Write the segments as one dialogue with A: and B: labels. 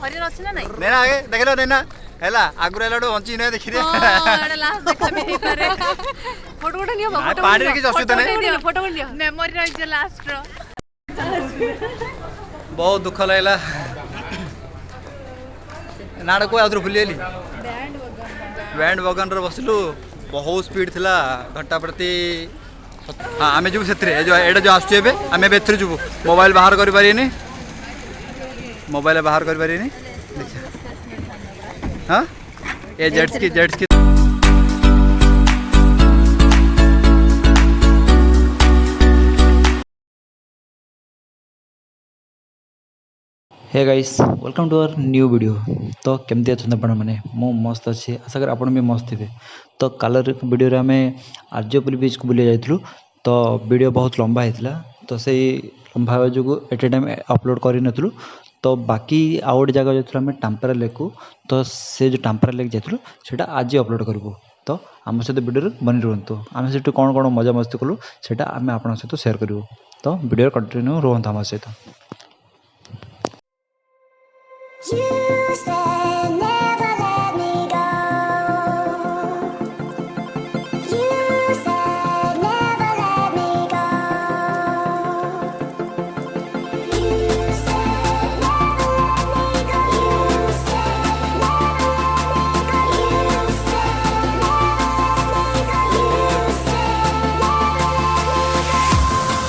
A: भरी अछि ना नहीं
B: नैना आगे देखलो नैना हैला आगुर हैला बंची नै देखि रे
A: एटा लास्ट देखा भी हे पारे फोटो फोटो नियो फोटो
B: पानी रे कि असुविधा नै
A: फोटो नियो मेमोरी रहि जे लास्ट रो
B: बहुत दुख लागला नाड़ को आदर भूलिएली बैंड वगन रे बसलु बहुत स्पीड थिला घंटा प्रति हाँ आम जब से जो एटा जो आसुचे आम एथि जब मोबाइल बाहर कर पारिनी मोबाइल बाहर कर पारिनी हाँ ये जेट्स की hey guys welcome to our new video. तो केमती अच्छा आपण मैंने मो मस्त अच्छे आशा कर आपण भी मस्त थे। तो काल वीडियो आम आर्यपुर बीच को बुले जाइलु। तो वीडियो बहुत लंबा होता तो से लंबा हवा जो एट ए टाइम अपलोड कर नु। तो बाकी आउ गोटे जगह जाइए आम टाम्पेरा लेक को। तो से जो टाम्पेरा लेक जाइलु सेटा आज अपलोड करूँ। तो आम सहित वीडियो बनी रुहतु आम से कौन कौन मजा मस्ती कलु सेटा आम आपन सहित शेयर करूँ। तो वीडियो कंटिन्यू रुहतु आम सहित। You said never let me go. You said never let me go. You said never let me go. You said never let me go. You said never let me go. You said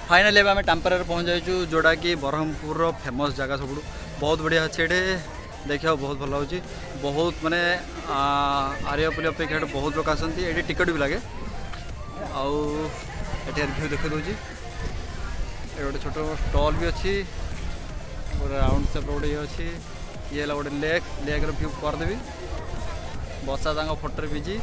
B: finally आम टाम्पेरा पहुँच जाइचु जोड़ा कि Brahmapur famous जगह सब बहुत बढ़िया अच्छे ये देखा बहुत भल हो बहुत माने आर्यपुर अपेक्षा बहुत लोग आसती ये टिकट भी लगे आउ व्यू देख दूँ गोटे छोट स्टल भी अच्छी गोटे राउंड सेप गोटे ये अच्छी ये गोटे लेक व्यू करदेवी बसा तांग फोटो बिजी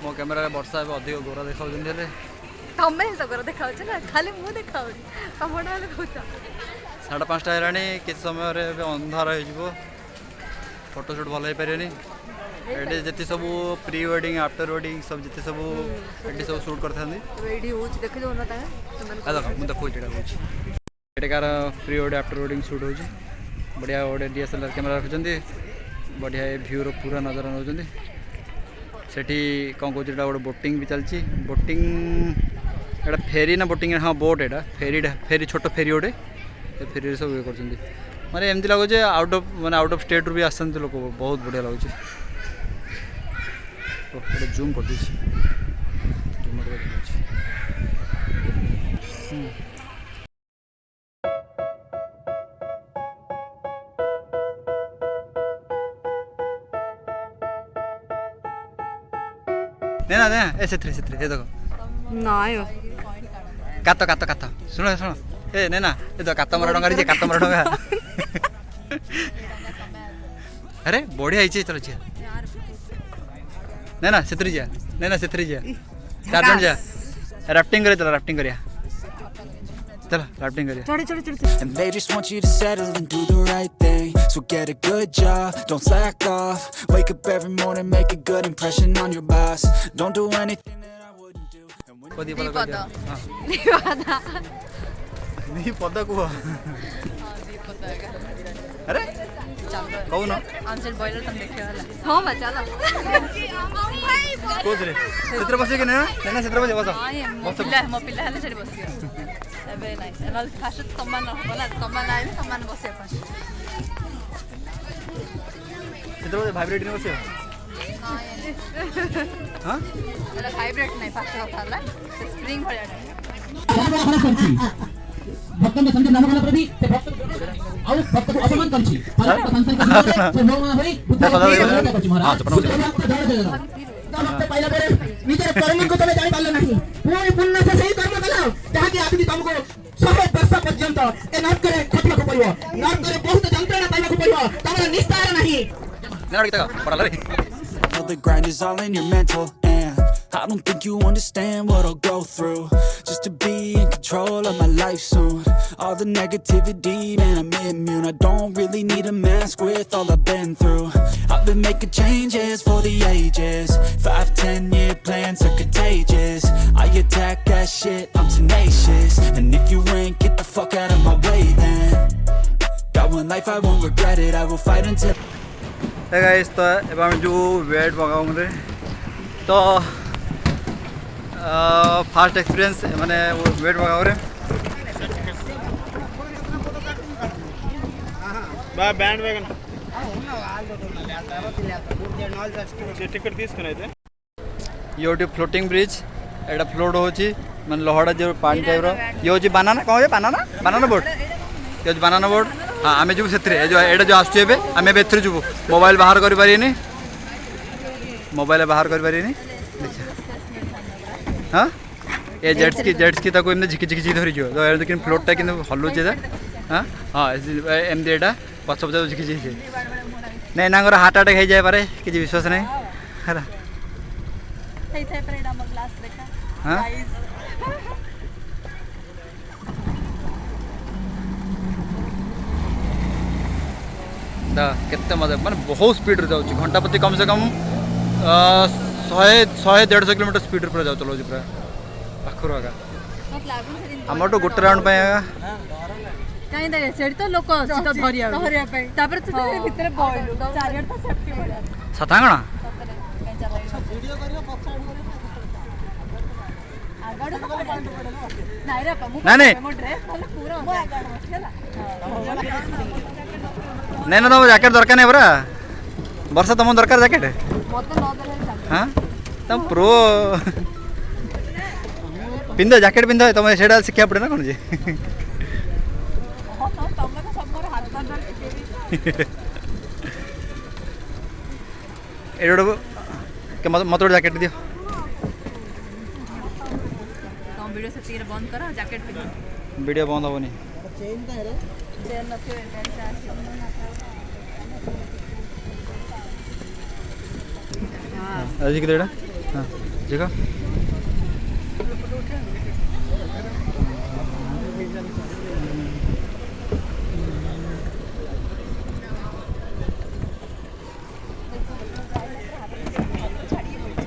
B: मो कैमेरा वर्षा अधिक गोरा देखा
A: तमे सगर देखाउ छ ना खाली मु देखाउ तमडा ले कहू
B: 5:30 हेलानी किस समय रे अंधार हो फोटो शूट भल हो पारे ये जी सब प्री वेडिंग आफ्टर वेडिंग सब जी सब ये सब शूट करते car pre wedding after wedding shoot हो बढ़िया गोटे DSLR कैमेरा रखुच्च बढ़िया भ्यू रो पूरा नजर नौ सेठी कौन कौन गोटे बोटिंग भी चलती बोटिंग एटा फेरी ना बोटिंग हाँ बोट एटा फेरी छोट फेरी गोटे फेरी सब ये कर माने एमती लगुच आउट ऑफ स्टेट रू भी आसती लोक बहुत बढ़िया लगुच जूम कर ना ए से देखो
A: नायो
B: कात शुण ए ना ये तो कात मर डंगा कात मर डंगा अरे बढ़िया चलो नहीं ना सेत्री जा नहीं ना सेत्री जा 4 जन जा राफ्टिंग करे चला राफ्टिंग करिया चल राफ्टिंग करिया
A: चढ़ चढ़ चढ़
C: And they just want you to settle and do the right thing. So get a good job, don't slack off. Wake up every morning, make a good impression on your boss. Don't do anything that I wouldn't do. And when
A: दीपद दीपद
B: नहीं पद को
A: दीपद
B: अरे कहू न
A: आमसेट boiler तुम देखियो होला हां बा चलो
B: कोच रे सेत्र बसे के ना ना सेत्र बसे बस
A: हां ये मो पिला हले छडी बसियो एबे नाइ एनल फास्ट समान होला समान आइ समान बसे फास्ट
B: सेत्र बसे वाइब्रेट ने बसे
A: हां ये
B: हां
A: एला वाइब्रेट नाही फास्ट होता होला स्प्रिंग भलिया
D: भक्तन संजय नामकाला प्रति ते भक्त आउ भक्त को अपमान करछि फलक संसन करले से नो होई बुद्ध करछि महाराज तमते पहिला बेरे निजर कर्म को तमे जानि पालो नाही पुणी पुण्य से सही कर्म कलाओ जहा कि आदमी तुमको 100 वर्ष पर्यंत ए नाट करे खटिया को पड़ियो नाट करे बहुत जंत्रणा पाइबा को पड़ियो तमरा निस्तार नाही
B: ना किता पड़ला रे
C: the grind is all in your mental, and I don't think you understand what I'll go through just to be in control of my life soon. All the negativity, man, I'm immune. I don't really need a mask with all I've been through. I've been making changes for the ages. 5-10 year plans are contagious. I attack that shit, I'm tenacious. And if you ain't, get the fuck out of my way then. Got one life, I won't regret it. I will fight until
B: है guys तो अब हम जो wait पकाऊंगे तो fast experience माने wait पकाऊ रे
E: बा band wagon ticket తీసుకుని అయితే
B: योटी फ्लोटिंग ब्रिज एटा फ्लोट होची माने लहड़ा जो पानी टाइप रो ये होची बनाना कहो ये बनाना बोट ये होची बनाना बोट हाँ आम जो से जो एटा जो आसुचे आम एथरे जो मोबाइल बाहर कर पारिनी मोबाइल बाहर कर पारिनी हाँ ये जेट्स की ताको एमने झिकी झिकी धरी जो तो लेकिन फ्लोटा कि हलुचे हाँ हाँ एमती एटा पछ पछ झिकी झिकी नहीं ना हार्ट अटैक हो जाए पारे किसी विश्वास नहीं है हाँ केते मजा माने बहुत स्पीड रे जाउची घंटा प्रति कम से कम 100-150 किलोमीटर स्पीड रे जाउ चलो पूरा पाखर आगा हमर तो गोटे राउंड पे आगा
A: काई दे सेडी तो लोक तो धरिया पे तापर तो भीतर बॉइल चारियर तो सेफ्टी बड़ा
B: सतांगणा
A: वीडियो करियो पछाड़ आगाड़ नाही रे पमु
B: नहीं
A: मो ड्रेस वाला पूरा मो आगाड़ बसला
B: नहीं ना तुम जैकेट दरकार नहीं बरा वर्षा तुम दरकार जैकेट
A: मत न दे
B: हाँ तुम प्रो पिंधो जैकेट पिंधो तुम सेटा शिखा पड़े ना कौन जी मत जैकेट दियो
A: वीडियो से तीर बंद करो जैकेट पिन
B: वीडियो बंद होनी
A: चेन का है चेन न के हां
B: अजी किधर है हां देखो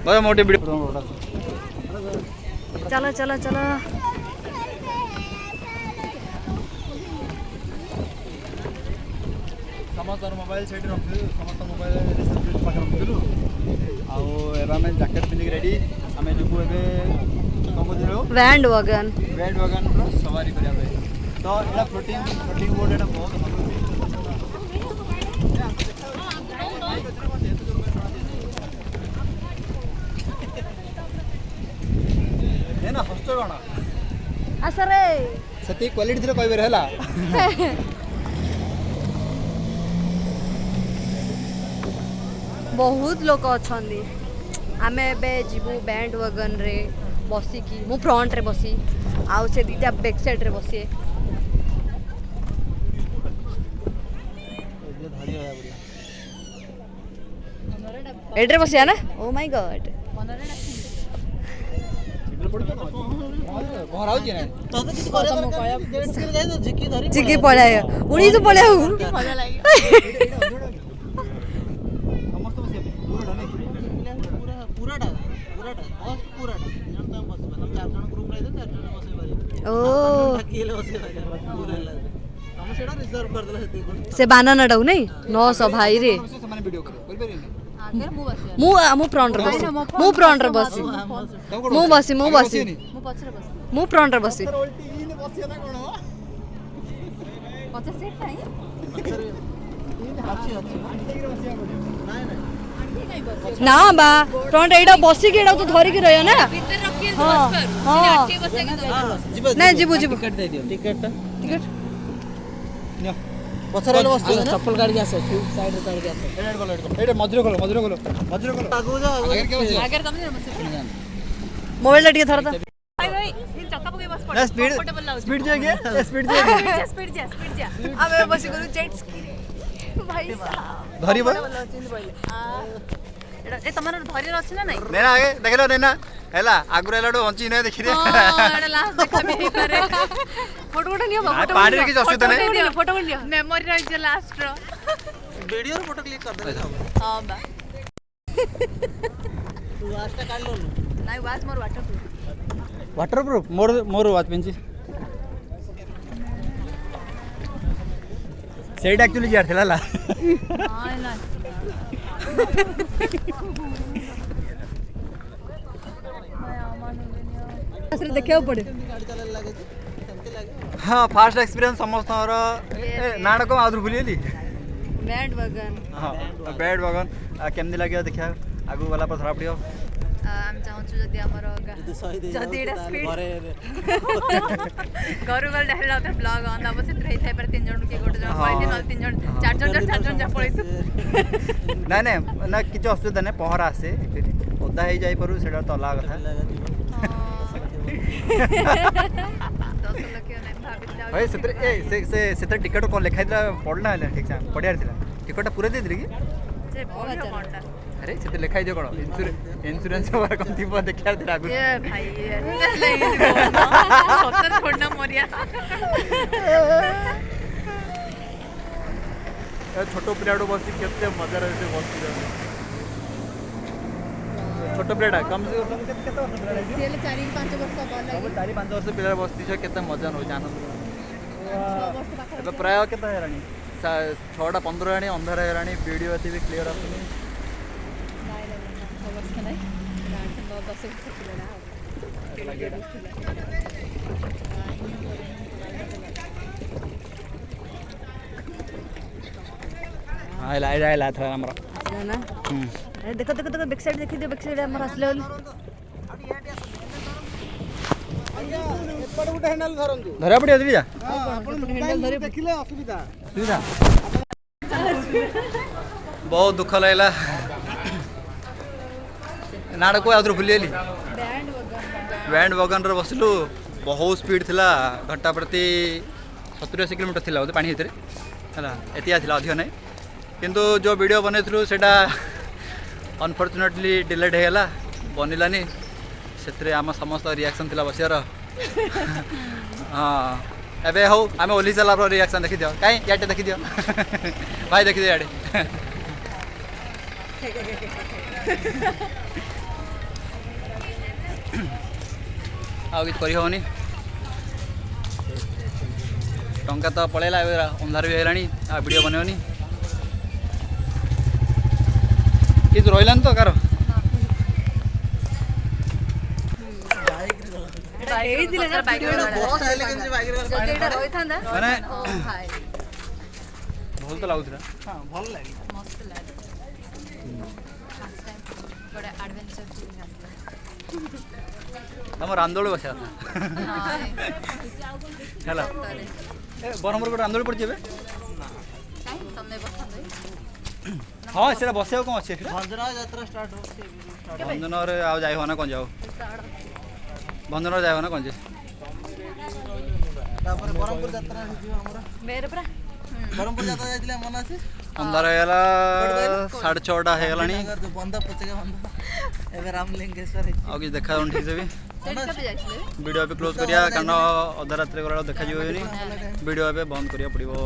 B: बहुत मोटी वीडियो
A: चलो चलो चलो
B: समस्त मोबाइल सेट रखिलु समस्त मोबाइल रिसेप्शन पाखे रखिलु आउ एबा में जैकेट पिंधि रेडी हमें जो एबे कम दिलो
A: बैंड वगन
B: सवारी करिया तो एला फ्लोटिंग बोर्ड एटा बहुत भलो है ना हॉस्टल गाना
A: असरे
B: सती क्वालिटी थरे कहबे रहला
A: बहुत लोक अछंदी आमे बे जीवु बैंड वगन रे बसी की मु फ्रंट रे बसी आउ से दीटा बैक साइड रे बसी
B: धड़ी होया बढ़िया
A: हमरे एड्रे बसिया ना ओ माय गॉड चिकी पळाय उडी तो पळाय ओ से बानाना डाउ नहीं 900 भाई रे मु फ्रंट रे बसी मु फ्रंट रे बसी मु बसी मु फ्रंट रे बसी ना बा फ्रंट एडा बसी के एडा तो धरी के रहयो ना हां हां नहीं जीबू जीबू टिकट दे दियो टिकट नियो पछरे बस चप्पल गाड़ी के आसे साइड रे चढ़ के आसे एडे मजरो खोलो आगु जा आगे तुम मोबाइल टिके धर ता भाई भाई इन चक्का पके बस पड़ स्पीड जागे स्पीड जा अब बस करू जेट स्की भाई
E: धरी बा
A: ए तमन धरी रछि ना नहीं
E: नेना आगे देखलो नेना हैला आगु रेलाडो हंची नै देखि रे
A: एडा लास्ट देखा भी नहीं पारे फोटो नियो फोटो
E: पानी रे कि असुविधा नै
A: फोटो नियो मेमोरी रहि जे लास्ट रो
E: वीडियो रो फोटो क्लिक कर दे
A: हां बा तू वाचटा काढ लो नाही वाच मोर
E: वाटरप्रूफ मोर वाच पेंची सेट एक्चुअली यार थेला ला
A: हां ना असरे देखियो पड़े
E: हाँ फास्ट एक्सपीरियंस समस्त नाटक आदर भूलिए
A: बैंड वगन
E: हाँ बैड वगन केमती लगे देखा आगु वाला पर धरा पड़ो
A: आम चाहूँ जदि हमर जदि एटा स्पीड घर वाल डाल होता ब्लॉग ऑन अब से रही थाई पर 3 जन के गोटे जन पळै न 3 जन 4 जन जा पळै
E: ना ना ना किछ असुविधा नै पहरा आसे ओदा हे जाई परू सेडा तो अलग कथा
A: 10 लाख नै भाबिला
E: भाई से टिकट को लिखाई दिला पढ़ना है ठीक से पढ़ियार थिला टिकट पूरा दे दिली कि
A: जे पढ़ियो कोनटा
E: अरे से लिखाई दियो कोन इंश्योरेंस वाला कम थी पर देखियार थिला आगु
A: ए भाई सत्तर छोड़ना मरिया
E: छोटो पिलाडो बसी केते मजा रहते बसी छोटो पिलाडा कम से कम केते वर्ष पिलाडा
A: से 4-5 वर्ष बोला
E: 4-5 वर्ष पिला बसी छ केते मजा न आनंद प्राय केते हेरानी 6:15 रानी अंधार हेरानी वीडियो अति भी क्लियर आसुनी आइला था हमरा
A: ना देखो बैक साइड देखि दियो बैक साइड हमर असले होली
E: एपड़ गुटे हैंडल धरंजु धरा पड़ी आदमी जा
A: आपण हैंडल धरे
E: देखिले असुविधा बहुत दुख लागला नाटक को आदर भूलिएली बैंड वगन रे बसलु बहुत स्पीड थिला घंटा प्रति 70-80 किलोमीटर थिला पानी भीतर है एतिया थिला अधिक नहीं किंतु जो वीडियो बनैथलु सेटा अनफॉर्चुनेटली डिलेड हेला बनिलानी से आम समस्त रिएक्शन थिला बसियार हाँ एबे हो आम ओली चला रिएक्शन देखी दियो कहीं याटे देखी दियो भाई देखी दियो याडे आउ कि करी होनी टंका तो पड़ेला अंधार भी है वीडियो बनोनी कि रही तो कार भल तो लगुला भल लगे तुम रामदोल बसा है बरहमपुर गोटे रामदोल पड़ी हाँ से बस कौन अच्छे भंजन जाए हो ना कौन जाओ भंजन जाए हो ना कौन
D: बरहमपुर यात्रा बरहमपुर यात्रा मन अच्छे
E: अंधार होगा 6:30 हो गलानी आ कि देखा ठीक से भी वीडियो पे क्लोज करिया कारण अधा रात गला देखा वीडियो पे बंद करिया पड़ो।